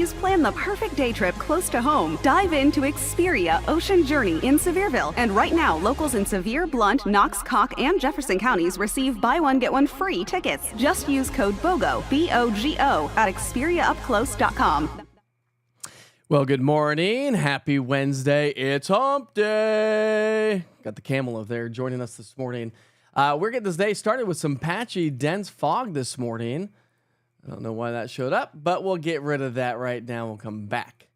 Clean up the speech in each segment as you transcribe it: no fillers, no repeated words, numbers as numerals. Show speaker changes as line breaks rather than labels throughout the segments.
Travelers, plan the perfect day trip close to home. Dive into Xperia Ocean Journey in Sevierville. And right now, locals in Sevier, Blount, Knox, Cocke, and Jefferson counties receive buy one, get one free tickets. Just use code BOGO, B-O-G-O, at XperiaUpClose.com.
Well, good morning. Happy Wednesday. It's Hump Day. Got the camel over there joining us this morning. We're getting this day started with some patchy, dense fog this morning. I don't know why that showed up, but we'll get rid of that right now. We'll come back.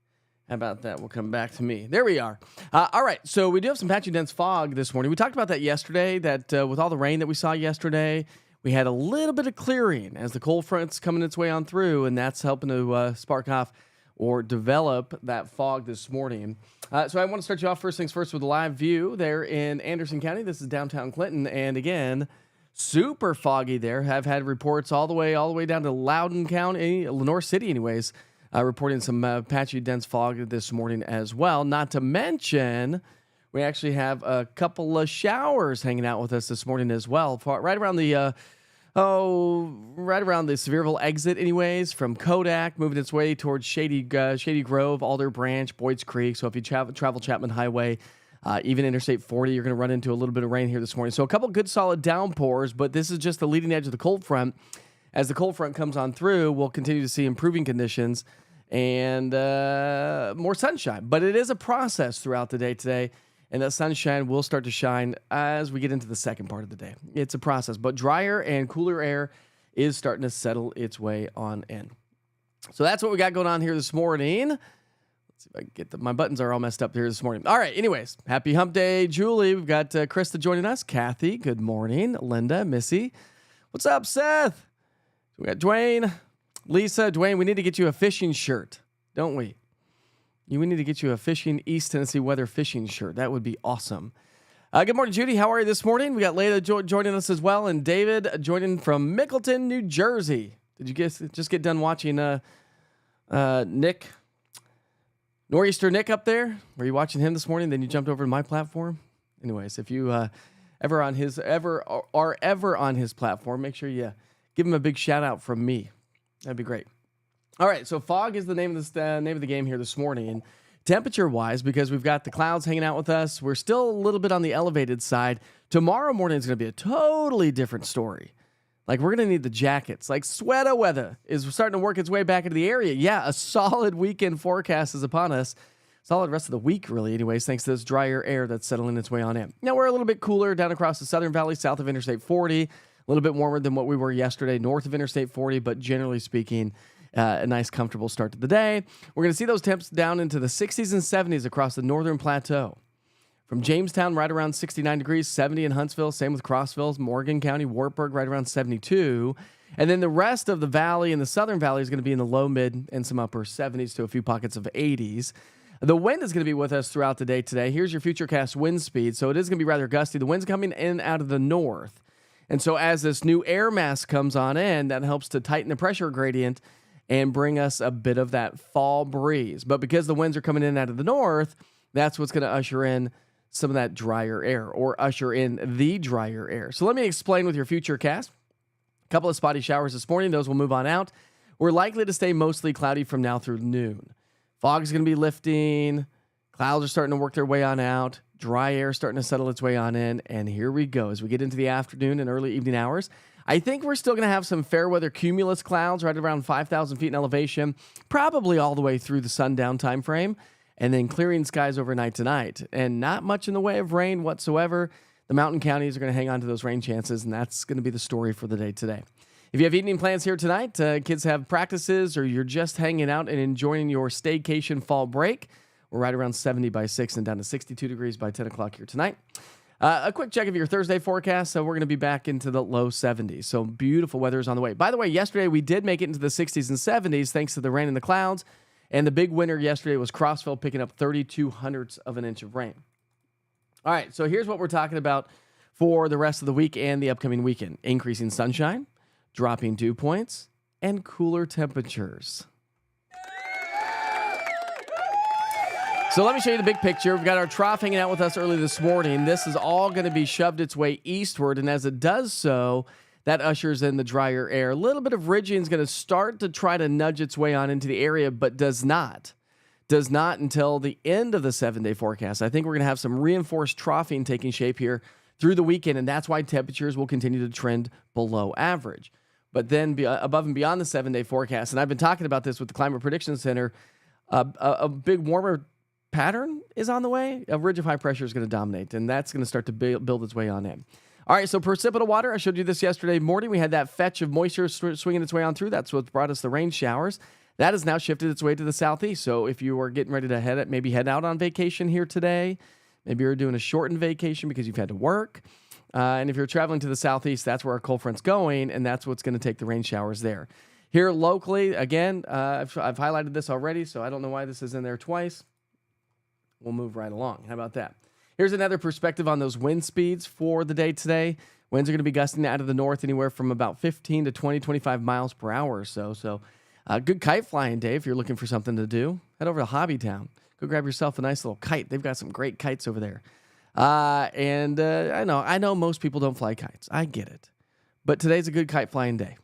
How about that? We'll come back to me. There we are. All right, so we do have some patchy, dense fog this morning. We talked about that yesterday, that with all the rain that we saw yesterday, we had a little bit of clearing as the cold front's coming its way on through, and that's helping to spark off or develop that fog this morning. So I want to start you off first things first with a live view there in Anderson County. This is downtown Clinton, and again, super foggy there. Have had reports all the way down to Loudoun County, Lenore City anyways, reporting some patchy, dense fog this morning as well. Not to mention, we actually have a couple of showers hanging out with us this morning as well, right around the Sevierville exit anyways, from Kodak, moving its way towards Shady Grove, Alder Branch, Boyd's Creek. So if you travel Chapman Highway, even Interstate 40, you're going to run into a little bit of rain here this morning. So a couple good solid downpours, but this is just the leading edge of the cold front. As the cold front comes on through, we'll continue to see improving conditions and more sunshine. But it is a process throughout the day today. And that sunshine will start to shine as we get into the second part of the day. It's a process, but drier and cooler air is starting to settle its way on in. So that's what we got going on here this morning. Let's see if I can get my buttons are all messed up here this morning. All right, anyways, happy Hump Day, Julie. We've got Krista joining us. Kathy, good morning. Linda, Missy. What's up, Seth? We got Dwayne, Lisa. Dwayne, we need to get you a fishing shirt, don't we? We need to get you a fishing East Tennessee weather fishing shirt. That would be awesome. Good morning, Judy. How are you this morning? We got Layla joining us as well, and David joining from Mickleton, New Jersey. Did you just get done watching Nick, Nor'easter Nick up there? Were you watching him this morning? Then you jumped over to my platform. Anyways, if you are ever on his platform, make sure you give him a big shout out from me. That'd be great. All right, so fog is the name of the game here this morning. And temperature-wise, because we've got the clouds hanging out with us, we're still a little bit on the elevated side. Tomorrow morning is going to be a totally different story. Like, we're going to need the jackets. Like, sweater weather is starting to work its way back into the area. Yeah, a solid weekend forecast is upon us. Solid rest of the week, really, anyways, thanks to this drier air that's settling its way on in. Now, we're a little bit cooler down across the Southern Valley, south of Interstate 40. A little bit warmer than what we were yesterday, north of Interstate 40, but generally speaking, a nice, comfortable start to the day. We're going to see those temps down into the 60s and 70s across the northern plateau. From Jamestown, right around 69 degrees, 70 in Huntsville, same with Crossville, Morgan County, Wartburg, right around 72. And then the rest of the valley and the southern valley is going to be in the low, mid, and some upper 70s to a few pockets of 80s. The wind is going to be with us throughout the day today. Here's your futurecast wind speed. So it is going to be rather gusty. The wind's coming in out of the north. And so as this new air mass comes on in, that helps to tighten the pressure gradient and bring us a bit of that fall breeze. But because the winds are coming in out of the north, that's what's going to usher in some of that drier air, or usher in the drier air. So let me explain with your future cast. A couple of spotty showers this morning. Those will move on out. We're likely to stay mostly cloudy from now through noon. Fog is going to be lifting. Clouds are starting to work their way on out. Dry air starting to settle its way on in. And here we go. As we get into the afternoon and early evening hours, I think we're still going to have some fair weather cumulus clouds right around 5,000 feet in elevation, probably all the way through the sundown time frame, and then clearing skies overnight tonight. And not much in the way of rain whatsoever. The mountain counties are going to hang on to those rain chances, and that's going to be the story for the day today. If you have evening plans here tonight, kids have practices, or you're just hanging out and enjoying your staycation fall break, we're right around 70 by 6 and down to 62 degrees by 10 o'clock here tonight. A quick check of your Thursday forecast. So we're going to be back into the low 70s. So beautiful weather is on the way. By the way, yesterday we did make it into the 60s and 70s thanks to the rain and the clouds. And the big winner yesterday was Crossville picking up 32/100ths of an inch of rain. All right, so here's what we're talking about for the rest of the week and the upcoming weekend. Increasing sunshine, dropping dew points, and cooler temperatures. So let me show you the big picture. We've got our trough hanging out with us early this morning. This is all going to be shoved its way eastward, and as it does so, that ushers in the drier air. A little bit of ridging is going to start to try to nudge its way on into the area, but does not until the end of the 7-day forecast. I think we're going to have some reinforced troughing taking shape here through the weekend, and that's why temperatures will continue to trend below average. But then above and beyond the 7-day forecast, and I've been talking about this with the Climate Prediction Center, a big warmer pattern is on the way. A ridge of high pressure is going to dominate, and that's going to start to build its way on in. All right, so precipitable water, I showed you this yesterday morning. We had that fetch of moisture swinging its way on through. That's what brought us the rain showers. That has now shifted its way to the southeast. So if you are getting ready to head out on vacation here today, maybe you're doing a shortened vacation because you've had to work. And if you're traveling to the southeast, that's where our cold front's going, and that's what's going to take the rain showers there. Here locally, again, I've highlighted this already, so I don't know why this is in there twice. We'll move right along. How about that? Here's another perspective on those wind speeds for the day today. Winds are going to be gusting out of the north anywhere from about 15 to 20, 25 miles per hour or so. So good kite flying day if you're looking for something to do. Head over to Hobbytown. Go grab yourself a nice little kite. They've got some great kites over there. I know most people don't fly kites. I get it. But today's a good kite flying day.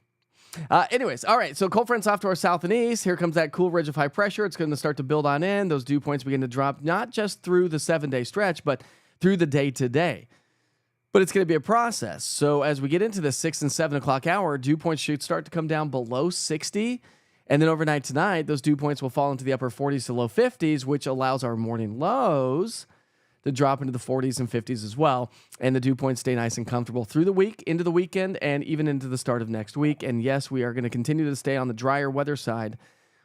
Anyways, all right, so cold front's off to our south and east. Here comes that cool ridge of high pressure. It's going to start to build on in. Those dew points begin to drop, not just through the 7-day stretch, but through the day to day. But it's going to be a process. So as we get into the 6 and 7 o'clock hour, dew points should start to come down below 60. And then overnight tonight, those dew points will fall into the upper 40s to low 50s, which allows our morning lows to drop into the 40s and 50s as well. And the dew points stay nice and comfortable through the week, into the weekend, and even into the start of next week. And yes, we are going to continue to stay on the drier weather side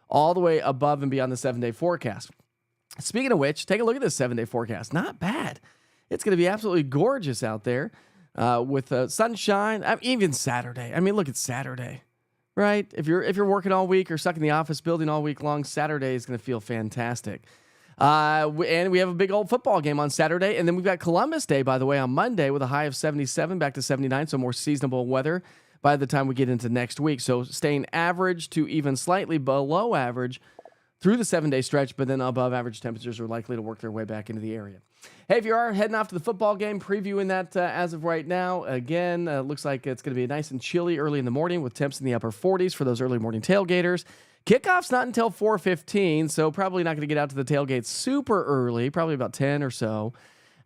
all the way above and beyond the 7-day forecast. Speaking of which, take a look at this 7-day forecast. Not bad. It's going to be absolutely gorgeous out there with sunshine. Even Saturday. I mean, look at Saturday, right? If you're working all week or stuck in the office building all week long, Saturday is going to feel fantastic. And we have a big old football game on Saturday. And then we've got Columbus Day, by the way, on Monday with a high of 77 back to 79. So more seasonable weather by the time we get into next week. So staying average to even slightly below average through the 7-day stretch, but then above average temperatures are likely to work their way back into the area. Hey, if you are heading off to the football game, previewing that as of right now, again, looks like it's going to be nice and chilly early in the morning with temps in the upper 40s for those early morning tailgaters. Kickoff's not until 4:15, so probably not going to get out to the tailgate super early, probably about 10 or so.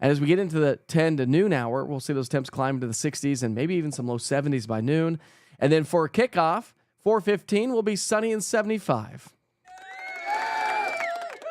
And as we get into the 10 to noon hour, we'll see those temps climb into the 60s and maybe even some low 70s by noon. And then for kickoff, 4:15 will be sunny and 75.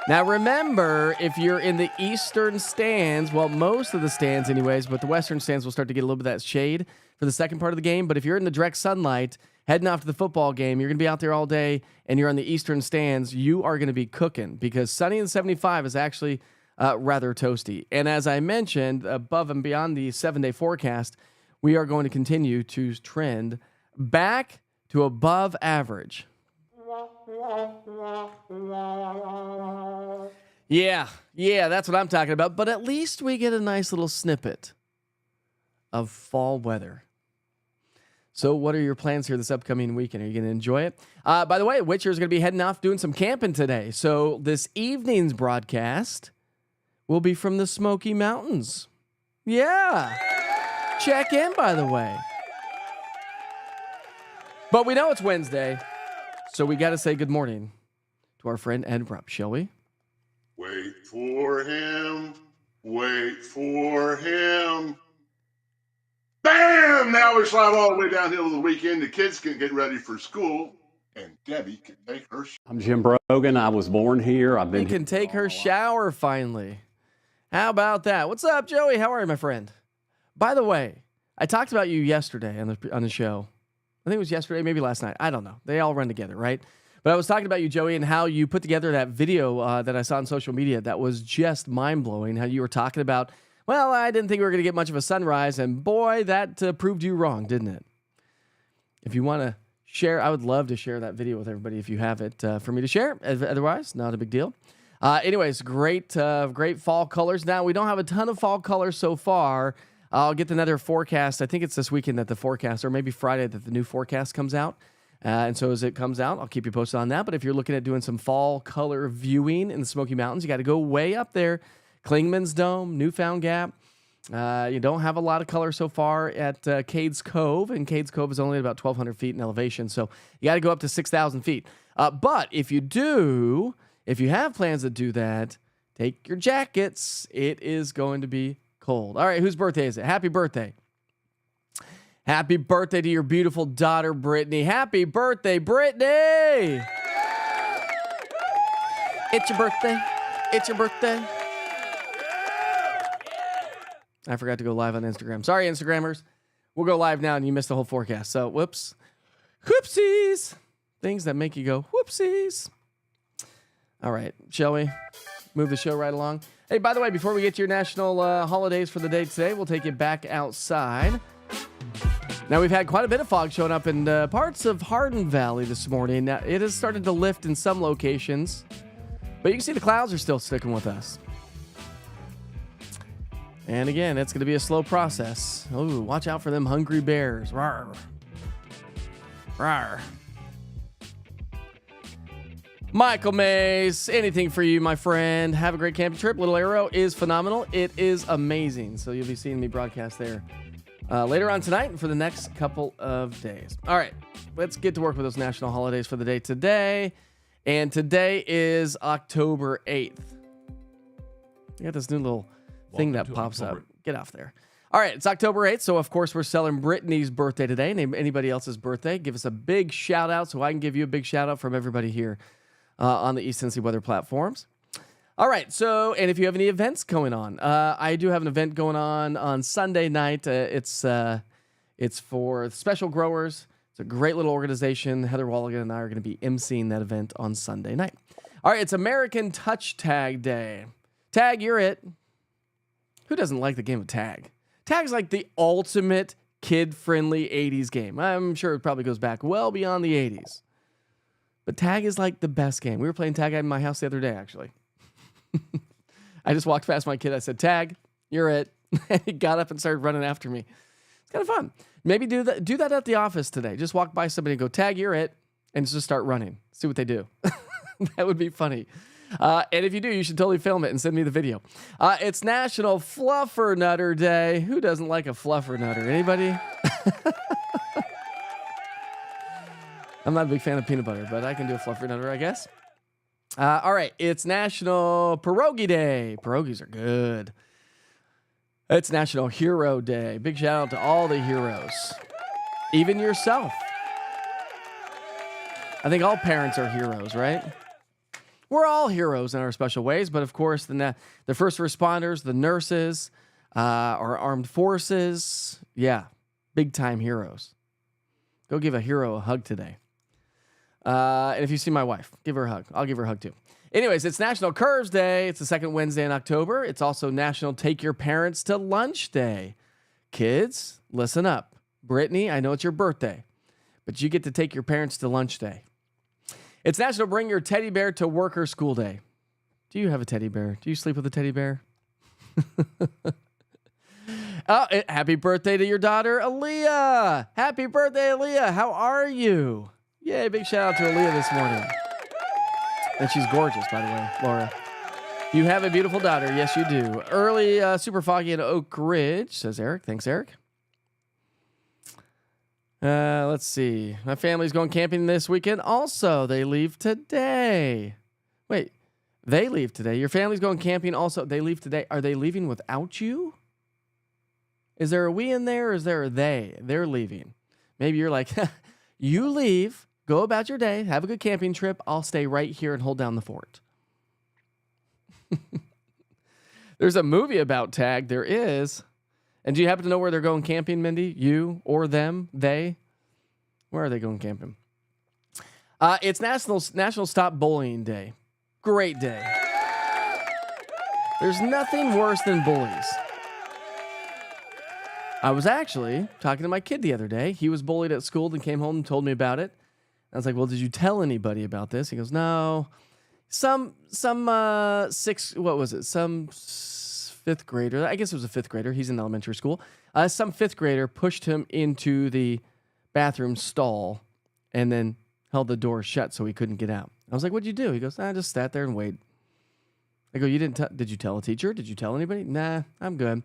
Now remember, if you're in the eastern stands, well, most of the stands anyways, but the western stands will start to get a little bit of that shade for the second part of the game. But if you're in the direct sunlight, heading off to the football game, you're going to be out there all day, and you're on the eastern stands, you are going to be cooking because sunny and 75 is actually rather toasty. And as I mentioned, above and beyond the 7-day forecast, we are going to continue to trend back to above average. Yeah, that's what I'm talking about. But at least we get a nice little snippet of fall weather. So what are your plans here this upcoming weekend? Are you going to enjoy it? By the way, Witcher is going to be heading off doing some camping today. So this evening's broadcast will be from the Smoky Mountains. Yeah. Check in, by the way. But we know it's Wednesday, so we got to say good morning to our friend Ed Rupp, shall we?
Wait for him. Wait for him. Bam! Now we slide all the way downhill to the weekend. The kids can get ready for school, and Debbie can take her shower.
I'm Jim Brogan. I was born here.
He can take her shower finally. How about that? What's up, Joey? How are you, my friend? By the way, I talked about you yesterday on the show. I think it was yesterday, maybe last night. I don't know. They all run together, right? But I was talking about you, Joey, and how you put together that video that I saw on social media that was just mind-blowing, how you were talking about, well, I didn't think we were going to get much of a sunrise, and boy, that proved you wrong, didn't it? If you want to share, I would love to share that video with everybody if you have it for me to share. Otherwise, not a big deal. Anyways, great fall colors. Now, we don't have a ton of fall colors so far. I'll get another forecast. I think it's this weekend that the forecast, or maybe Friday that the new forecast comes out. And so as it comes out, I'll keep you posted on that. But if you're looking at doing some fall color viewing in the Smoky Mountains, you got to go way up there. Klingman's Dome, Newfound Gap. You don't have a lot of color so far at Cades Cove, and Cades Cove is only about 1,200 feet in elevation, so you got to go up to 6,000 feet. But if you have plans to do that, take your jackets. It is going to be cold. All right, whose birthday is it? Happy birthday. Happy birthday to your beautiful daughter, Brittany. Happy birthday, Brittany! It's your birthday. It's your birthday. I forgot to go live on Instagram. Sorry, Instagrammers. We'll go live now, and you missed the whole forecast. So, whoops. Whoopsies. Things that make you go, whoopsies. All right, shall we move the show right along? Hey, by the way, before we get to your national holidays for the day today, we'll take you back outside. Now, we've had quite a bit of fog showing up in parts of Hardin Valley this morning. Now, it has started to lift in some locations, but you can see the clouds are still sticking with us. And again, it's going to be a slow process. Oh, watch out for them hungry bears. Rawr. Rawr. Michael Mays, anything for you, my friend. Have a great camping trip. Little Arrow is phenomenal. It is amazing. So you'll be seeing me broadcast there later on tonight and for the next couple of days. All right, let's get to work with those national holidays for the day today. And today is October 8th. You got this new little thing that pops up. Get off there. All right, it's October 8th, so of course we're celebrating Brittany's birthday today. Name anybody else's birthday. Give us a big shout out so I can give you a big shout out from everybody here on the East Tennessee weather platforms. All right, so, and if you have any events going on, I do have an event going on Sunday night. It's for special growers. It's a great little organization. Heather Walligan and I are going to be emceeing that event on Sunday night. All right, it's American Touch Tag Day. Tag, you're it. Who doesn't like the game of tag? Tag's like the ultimate kid-friendly 80s game. I'm sure it probably goes back well beyond the 80s. But tag is like the best game. We were playing tag at my house the other day, actually. I just walked past my kid. I said, "Tag, you're it." And he got up and started running after me. It's kind of fun. Maybe do that at the office today. Just walk by somebody and go, "Tag, you're it," and just start running. See what they do. That would be funny. And if you do, you should totally film it and send me the video. It's National Fluffer Nutter Day. Who doesn't like a fluffer nutter? Anybody? I'm not a big fan of peanut butter, but I can do a fluffer nutter, I guess. All right, it's National Pierogi Day. Pierogies are good. It's National Hero Day. Big shout out to all the heroes, even yourself. I think all parents are heroes, right? We're all heroes in our special ways, but of course, the first responders, the nurses, our armed forces, yeah, big time heroes. Go give a hero a hug today. And if you see my wife, give her a hug. I'll give her a hug too. Anyways, it's National Curves Day. It's the second Wednesday in October. It's also National Take Your Parents to Lunch Day. Kids, listen up. Brittany, I know it's your birthday, but you get to take your parents to lunch day. It's National Bring Your Teddy Bear to Work or School Day. Do you have a teddy bear? Do you sleep with a teddy bear? Happy birthday to your daughter, Aaliyah. Happy birthday, Aaliyah. How are you? Yay, big shout out to Aaliyah this morning. And she's gorgeous, by the way, Laura. You have a beautiful daughter. Yes, you do. Early super foggy in Oak Ridge, says Eric. Thanks, Eric. Let's see. My family's going camping this weekend. Also, they leave today. Wait, they leave today. Your family's going camping. Also, they leave today. Are they leaving without you? Is there a we in there or is there a they? They're leaving. Maybe you're like, you leave. Go about your day. Have a good camping trip. I'll stay right here and hold down the fort. There's a movie about tag. There is. And do you happen to know where they're going camping, Mindy? You or them? They? Where are they going camping? It's National Stop Bullying Day. Great day. There's nothing worse than bullies. I was actually talking to my kid the other day. He was bullied at school and came home and told me about it. I was like, well, did you tell anybody about this? He goes, no. Some fifth grader, I guess it was a fifth grader. He's in elementary school. Some fifth grader pushed him into the bathroom stall and then held the door shut so he couldn't get out. I was like, what'd you do? He goes, I just sat there and waited. I go, did you tell a teacher? Did you tell anybody? Nah, I'm good.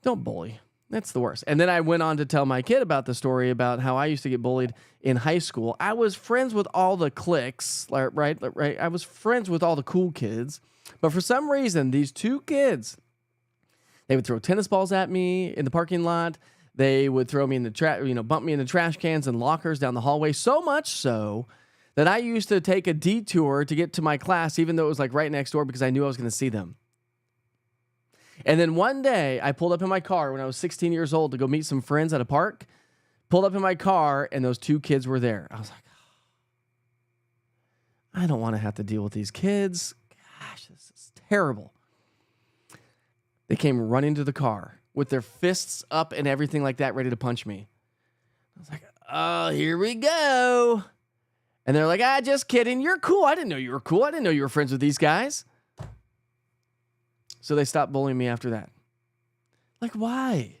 Don't bully. That's the worst. And then I went on to tell my kid about the story about how I used to get bullied in high school. I was friends with all the cliques, right? I was friends with all the cool kids. But for some reason, these two kids, they would throw tennis balls at me in the parking lot. They would throw me in the bump me in the trash cans and lockers down the hallway. So much so that I used to take a detour to get to my class, even though it was like right next door, because I knew I was going to see them. And then one day, I pulled up in my car when I was 16 years old to go meet some friends at a park. Pulled up in my car, and those two kids were there. I was like, I don't want to have to deal with these kids. Gosh, this is terrible. They came running to the car with their fists up and everything like that, ready to punch me. I was like, oh, here we go. And they're like, just kidding. You're cool. I didn't know you were cool. I didn't know you were friends with these guys. So they stopped bullying me after that. Like, why?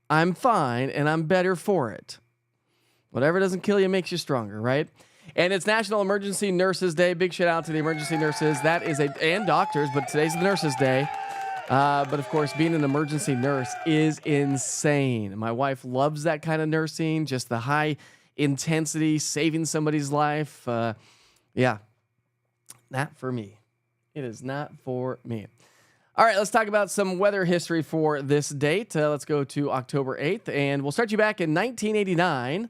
I'm fine, and I'm better for it. Whatever doesn't kill you makes you stronger, right? And it's National Emergency Nurses Day. Big shout out to the emergency nurses. And doctors, but today's the Nurses Day. But of course, being an emergency nurse is insane. My wife loves that kind of nursing, just the high intensity, saving somebody's life. Yeah, not for me. It is not for me. All right, let's talk about some weather history for this date. Let's go to October 8th, and we'll start you back in 1989.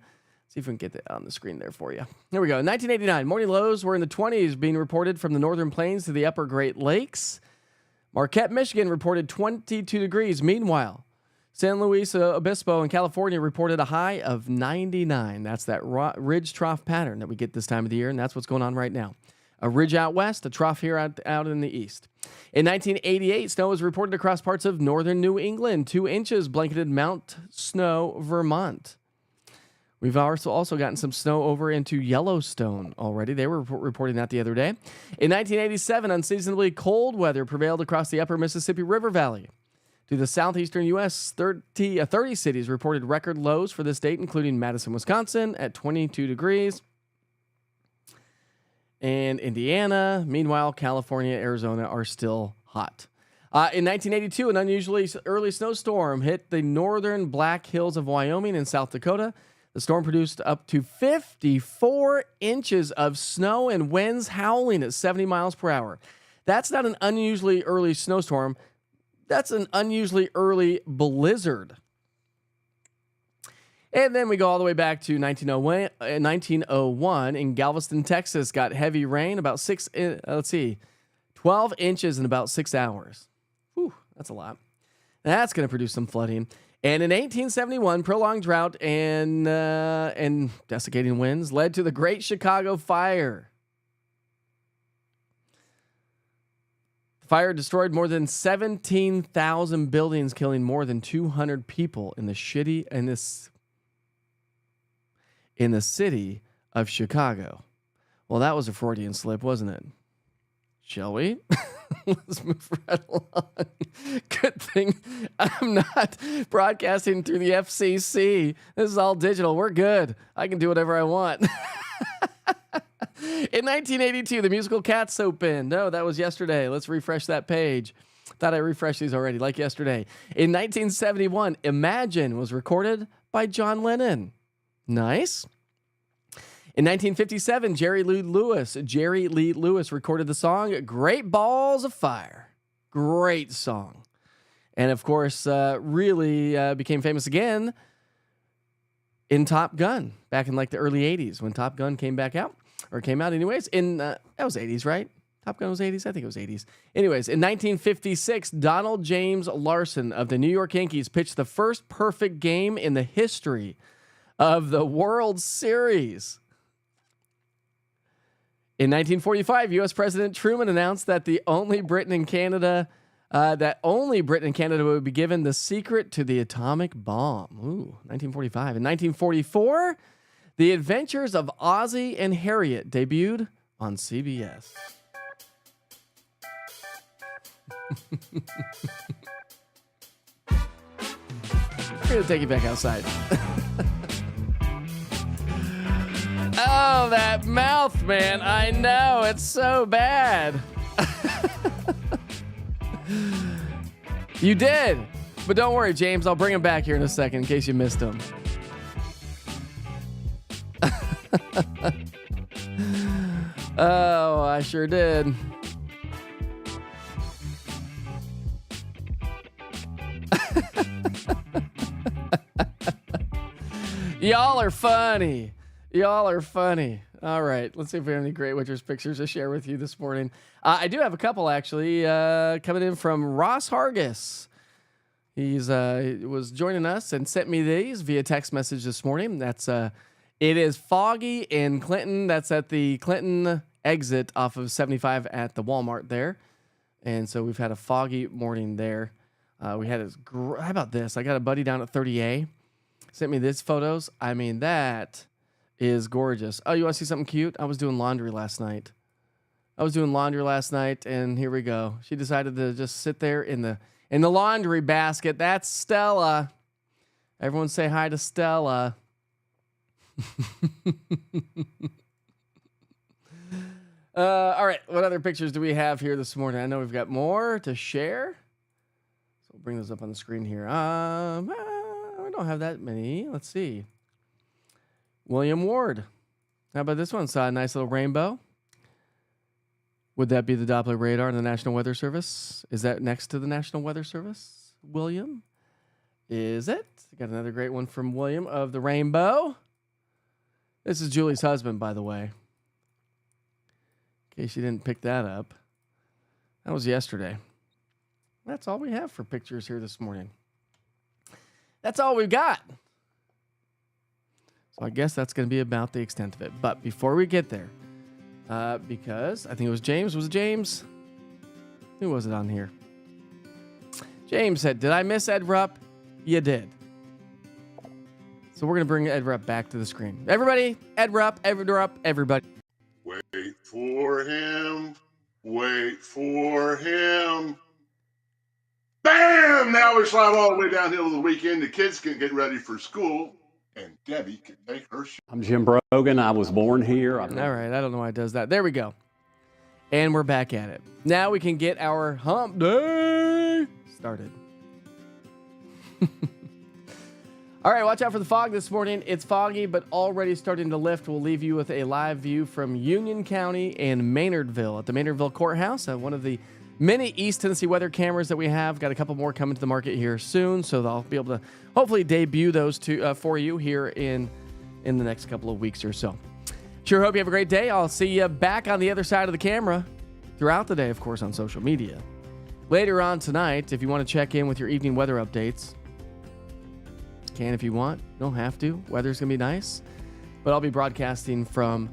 See if we can get that on the screen there for you. Here we go. 1989, morning lows were in the 20s, being reported from the northern plains to the upper Great Lakes. Marquette, Michigan reported 22 degrees. Meanwhile, San Luis Obispo in California reported a high of 99. That's that ridge trough pattern that we get this time of the year, and that's what's going on right now. A ridge out west, a trough here out in the east. In 1988, snow was reported across parts of northern New England. 2 inches blanketed Mount Snow, Vermont. We've also gotten some snow over into Yellowstone already. They were reporting that the other day. In 1987, unseasonably cold weather prevailed across the upper Mississippi River Valley. To the southeastern U.S., 30 cities reported record lows for this date, including Madison, Wisconsin at 22 degrees. And Indiana. Meanwhile, California, Arizona are still hot. In 1982, an unusually early snowstorm hit the northern Black Hills of Wyoming and South Dakota. The storm produced up to 54 inches of snow and winds howling at 70 miles per hour. That's not an unusually early snowstorm. That's an unusually early blizzard. And then we go all the way back to 1901 in Galveston, Texas. Got heavy rain, about 12 inches in about 6 hours. Whew, that's a lot. That's going to produce some flooding. And in 1871, prolonged drought and desiccating winds led to the Great Chicago Fire. The fire destroyed more than 17,000 buildings, killing more than 200 people in the city of Chicago. Well, that was a Freudian slip, wasn't it? Shall we? Let's move right along. Good thing I'm not broadcasting through the FCC. This is all digital. We're good. I can do whatever I want. In 1982, the musical Cats opened. No, that was yesterday. Let's refresh that page. Thought I refreshed these already, like yesterday. In 1971, Imagine was recorded by John Lennon. Nice. In 1957, Jerry Lee Lewis recorded the song Great Balls of Fire. Great song. And of course, really became famous again in Top Gun back in like the early 80s when Top Gun came out anyways. That was 80s, right? Top Gun was 80s? I think it was 80s. Anyways, in 1956, Donald James Larson of the New York Yankees pitched the first perfect game in the history of the World Series. In 1945, U.S. President Truman announced that only Britain and Canada would be given the secret to the atomic bomb. Ooh, 1945. In 1944, The Adventures of Ozzie and Harriet debuted on CBS. We're going to take you back outside. Oh, that mouth, man. I know. It's so bad. You did. But don't worry, James. I'll bring him back here in a second in case you missed him. Oh, I sure did. Y'all are funny. Y'all are funny. All right. Let's see if we have any Great Witchers pictures to share with you this morning. I do have a couple, actually, coming in from Ross Hargis. He's was joining us and sent me these via text message this morning. That's it is foggy in Clinton. That's at the Clinton exit off of 75 at the Walmart there. And so we've had a foggy morning there. We had this. How about this? I got a buddy down at 30A. Sent me these photos. I mean, that is gorgeous. Oh, you want to see something cute? I was doing laundry last night. And here we go. She decided to just sit there in the laundry basket. That's Stella. Everyone say hi to Stella. All right. What other pictures do we have here this morning? I know we've got more to share. So we'll bring those up on the screen here. We don't have that many. Let's see. William Ward. How about this one? Saw a nice little rainbow. Would that be the Doppler radar in the National Weather Service? Is that next to the National Weather Service, William? Is it? Got another great one from William of the rainbow. This is Julie's husband, by the way. In case you didn't pick that up. That was yesterday. That's all we have for pictures here this morning. That's all we've got. So I guess that's going to be about the extent of it. But before we get there, because I think it was James. Was it James? Who was it on here? James said, did I miss Ed Rupp? You did. So we're going to bring Ed Rupp back to the screen. Everybody, Ed Rupp, everybody.
Wait for him. Wait for him. Bam! Now we slide all the way downhill to the weekend. The kids can get ready for school. And Debbie can make her show.
I'm Jim Brogan. I was born here.
All right. I don't know why it does that. There we go. And we're back at it. Now we can get our hump day started. All right. Watch out for the fog this morning. It's foggy, but already starting to lift. We'll leave you with a live view from Union County and Maynardville at the Maynardville Courthouse. One of the many East Tennessee weather cameras that we have. Got a couple more coming to the market here soon, so I'll be able to hopefully debut those for you here in the next couple of weeks or so. Sure hope you have a great day. I'll see you back on the other side of the camera throughout the day, of course, on social media. Later on tonight, if you want to check in with your evening weather updates, can if you want. Don't have to. Weather's going to be nice. But I'll be broadcasting from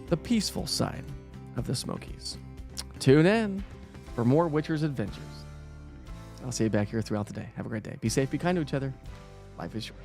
the peaceful side of the Smokies. Tune in for more Witcher's adventures. I'll see you back here throughout the day. Have a great day. Be safe, be kind to each other. Life is short.